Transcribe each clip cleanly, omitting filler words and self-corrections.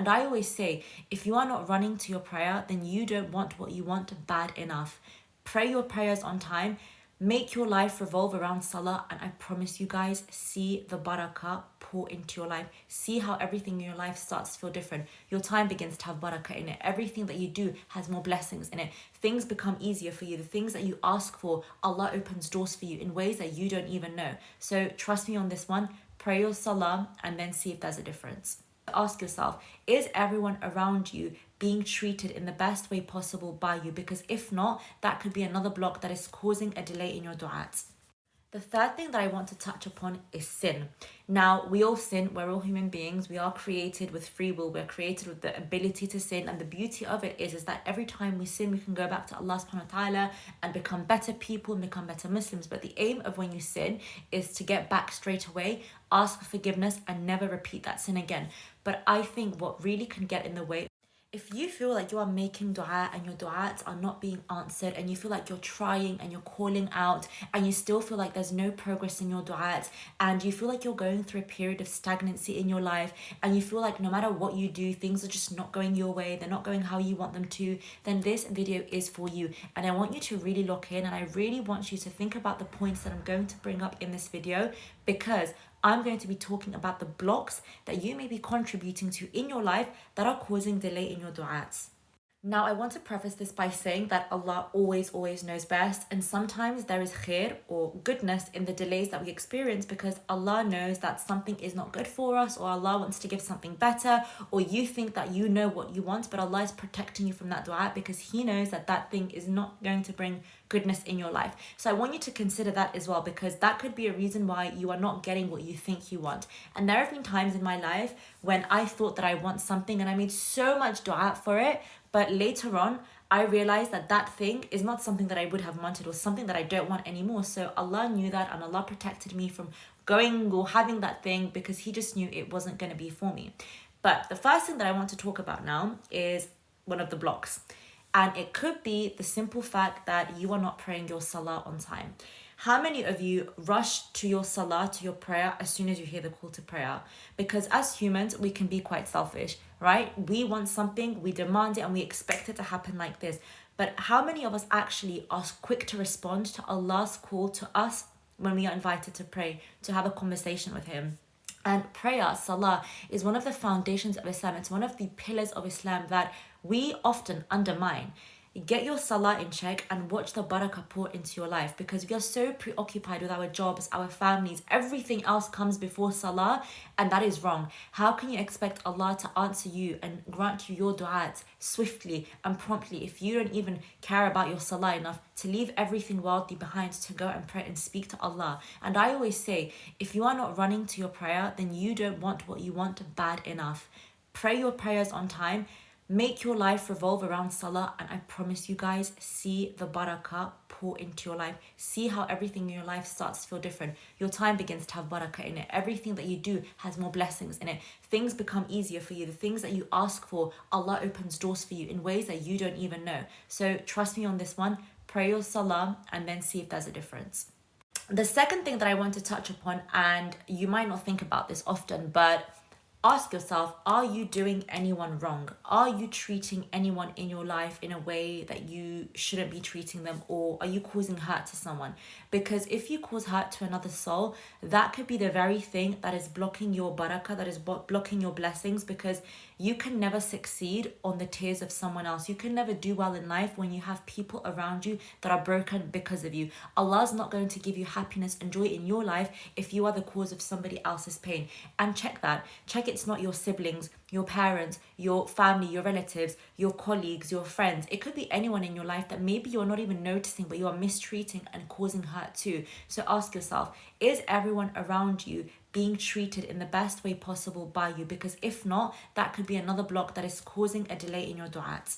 And I always say, if you are not running to your prayer, then you don't want what you want bad enough. Pray your prayers on time. Make your life revolve around salah, and I promise you guys, see the barakah pour into your life. See how everything in your life starts to feel different. Your time begins to have barakah in it. Everything that you do has more blessings in it. Things become easier for you. The things that you ask for, Allah opens doors for you in ways that you don't even know. So trust me on this one. Pray your salah and then see if there's a difference. Ask yourself, is everyone around you being treated in the best way possible by you? Because if not, that could be another block that is causing a delay in your du'ats. The third thing that I want to touch upon is sin. Now, we all sin. We're all human beings. We are created with free will. We're created with the ability to sin. And the beauty of it is that every time we sin, we can go back to Allah subhanahu wa ta'ala and become better people and become better Muslims. But the aim of when you sin is to get back straight away, ask for forgiveness, and never repeat that sin again. But I think what really can get in the way, if you feel like you are making dua and your du'ats are not being answered, and you feel like you're trying and you're calling out and you still feel like there's no progress in your du'ats, and you feel like you're going through a period of stagnancy in your life, and you feel like no matter what you do, things are just not going your way, they're not going how you want them to, then this video is for you. And I want you to really lock in, and I really want you to think about the points that I'm going to bring up in this video, because I'm going to be talking about the blocks that you may be contributing to in your life that are causing delay in your du'ats. Now, I want to preface this by saying that Allah always knows best, and sometimes there is khair or goodness in the delays that we experience because Allah knows that something is not good for us, or Allah wants to give something better, or you think that you know what you want, but Allah is protecting you from that dua because He knows that that thing is not going to bring goodness in your life. So I want you to consider that as well, because that could be a reason why you are not getting what you think you want. And there have been times in my life when I thought that I want something and I made so much dua for it, but later on I realized that that thing is not something that I would have wanted or something that I don't want anymore. So Allah knew that, and Allah protected me from going or having that thing because He just knew it wasn't going to be for me. But the first thing that I want to talk about now is one of the blocks. And it could be the simple fact that you are not praying your salah on time. How many of you rush to your salah, to your prayer, as soon as you hear the call to prayer? Because as humans, we can be quite selfish, right? We want something, we demand it, and we expect it to happen like this. But how many of us actually are quick to respond to Allah's call to us when we are invited to pray, to have a conversation with Him? And prayer, salah, is one of the foundations of Islam. It's one of the pillars of Islam that we often undermine. Get your salah in check and watch the barakah pour into your life, because we are so preoccupied with our jobs, our families, everything else comes before salah, and that is wrong. How can you expect Allah to answer you and grant you your du'ats swiftly and promptly if you don't even care about your salah enough to leave everything worldly behind to go and pray and speak to Allah? And I always say, if you are not running to your prayer, then you don't want what you want bad enough. Pray your prayers on time. Make your life revolve around salah, and I promise you guys, see the barakah pour into your life. See how everything in your life starts to feel different. Your time begins to have barakah in it. Everything that you do has more blessings in it. Things become easier for you. The things that you ask for, Allah opens doors for you in ways that you don't even know. So trust me on this one. Pray your salah and then see if there's a difference. The second thing that I want to touch upon, and you might not think about this often, but ask yourself, are you doing anyone wrong? Are you treating anyone in your life in a way that you shouldn't be treating them, or are you causing hurt to someone? Because if you cause hurt to another soul, that could be the very thing that is blocking your barakah, that is blocking your blessings, because you can never succeed on the tears of someone else. You can never do well in life when you have people around you that are broken because of you. Allah's not going to give you happiness and joy in your life if you are the cause of somebody else's pain. And check that. Check it's not your siblings, your parents, your family, your relatives, your colleagues, your friends. It could be anyone in your life that maybe you're not even noticing, but you are mistreating and causing hurt too. So ask yourself, is everyone around you being treated in the best way possible by you? Because if not, that could be another block that is causing a delay in your du'ats.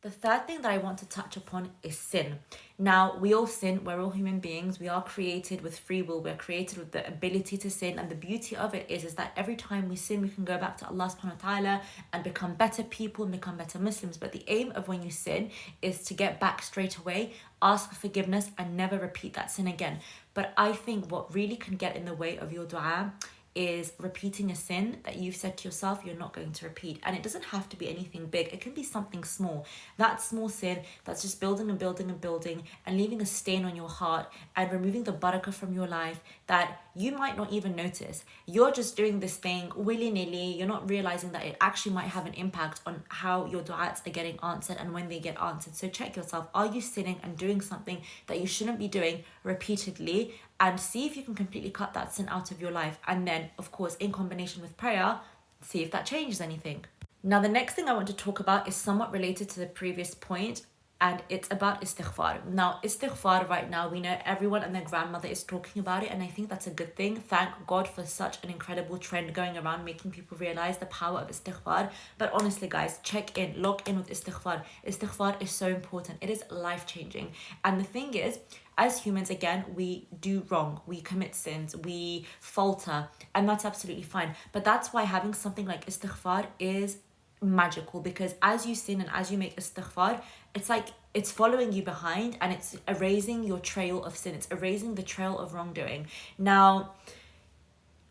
The third thing that I want to touch upon is sin. Now, we all sin. We're all human beings. We are created with free will. We're created with the ability to sin. And the beauty of it is that every time we sin, we can go back to Allah subhanahu wa ta'ala and become better people and become better Muslims. But the aim of when you sin is to get back straight away, ask for forgiveness, and never repeat that sin again. But I think what really can get in the way of your dua is repeating a sin that you've said to yourself you're not going to repeat. And it doesn't have to be anything big. It can be something small. That small sin that's just building and building and building and leaving a stain on your heart and removing the barakah from your life that you might not even notice. You're just doing this thing willy-nilly. You're not realizing that it actually might have an impact on how your du'ats are getting answered and when they get answered. So check yourself. Are you sinning and doing something that you shouldn't be doing repeatedly? And see if you can completely cut that sin out of your life. And then, of course, in combination with prayer, see if that changes anything. Now, the next thing I want to talk about is somewhat related to the previous point, and it's about istighfar. Now, istighfar right now, we know everyone and their grandmother is talking about it, and I think that's a good thing. Thank God for such an incredible trend going around, making people realize the power of istighfar. But honestly, guys, check in, lock in with istighfar. Istighfar is so important. It is life-changing. And the thing is, as humans, again, we do wrong, we commit sins, we falter, and that's absolutely fine. But that's why having something like istighfar is magical, because as you sin and as you make istighfar, it's like it's following you behind and it's erasing your trail of sin, it's erasing the trail of wrongdoing. Now,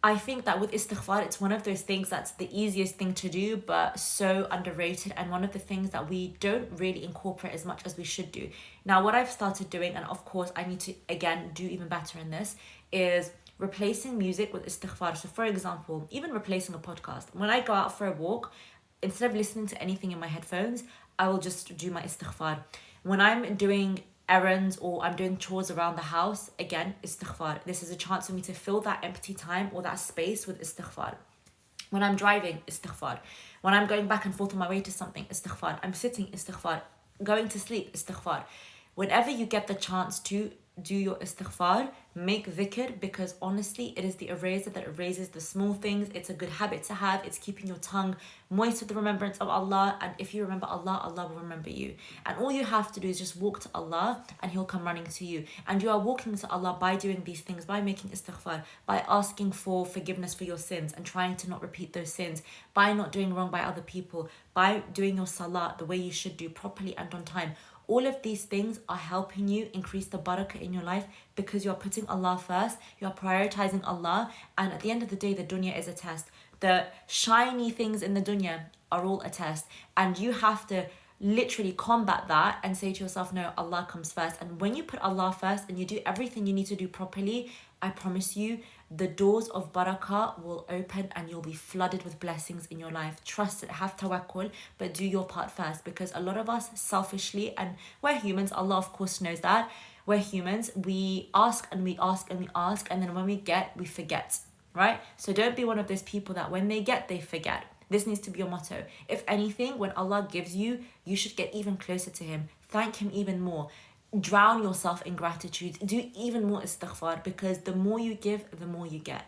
I think that with istighfar, it's one of those things that's the easiest thing to do, but so underrated, and one of the things that we don't really incorporate as much as we should do. Now, what I've started doing, and of course I need to, again, do even better in this, is replacing music with istighfar. So for example, even replacing a podcast. When I go out for a walk, instead of listening to anything in my headphones, I will just do my istighfar. When I'm doing errands or I'm doing chores around the house, again, istighfar. This is a chance for me to fill that empty time or that space with istighfar. When I'm driving, istighfar. When I'm going back and forth on my way to something, istighfar. I'm sitting, istighfar. Going to sleep, istighfar. Whenever you get the chance to do your istighfar, make dhikr, because honestly, it is the eraser that erases the small things. It's a good habit to have. It's keeping your tongue moist with the remembrance of Allah. And if you remember Allah, Allah will remember you. And all you have to do is just walk to Allah and He'll come running to you. And you are walking to Allah by doing these things, by making istighfar, by asking for forgiveness for your sins and trying to not repeat those sins, by not doing wrong by other people, by doing your salah the way you should do, properly and on time. All of these things are helping you increase the barakah in your life because you're putting Allah first, you're prioritizing Allah, and at the end of the day, the dunya is a test. The shiny things in the dunya are all a test, and you have to literally combat that and say to yourself, no, Allah comes first. And when you put Allah first and you do everything you need to do properly, I promise you, the doors of barakah will open and you'll be flooded with blessings in your life. Trust it, have tawakkul, but do your part first, because a lot of us selfishly, and we're humans, Allah of course knows that, we're humans, we ask and we ask and we ask, and then when we get, we forget, right? So don't be one of those people that when they get, they forget. This needs to be your motto. If anything, when Allah gives you, you should get even closer to Him. Thank Him even more. Drown yourself in gratitude. Do even more istighfar, because the more you give, the more you get.